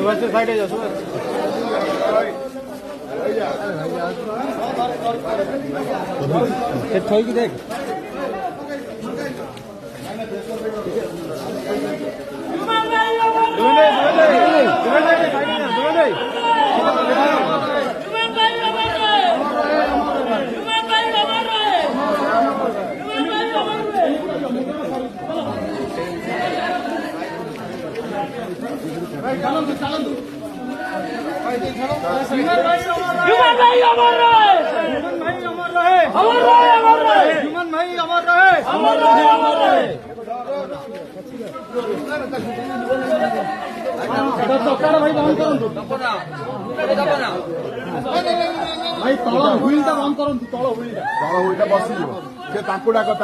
सुभाष से साइड जाओ सुभाष थोड़ी की देख भाई तल हुईलटा बंद करूँ तल हुईलटा बसी डाक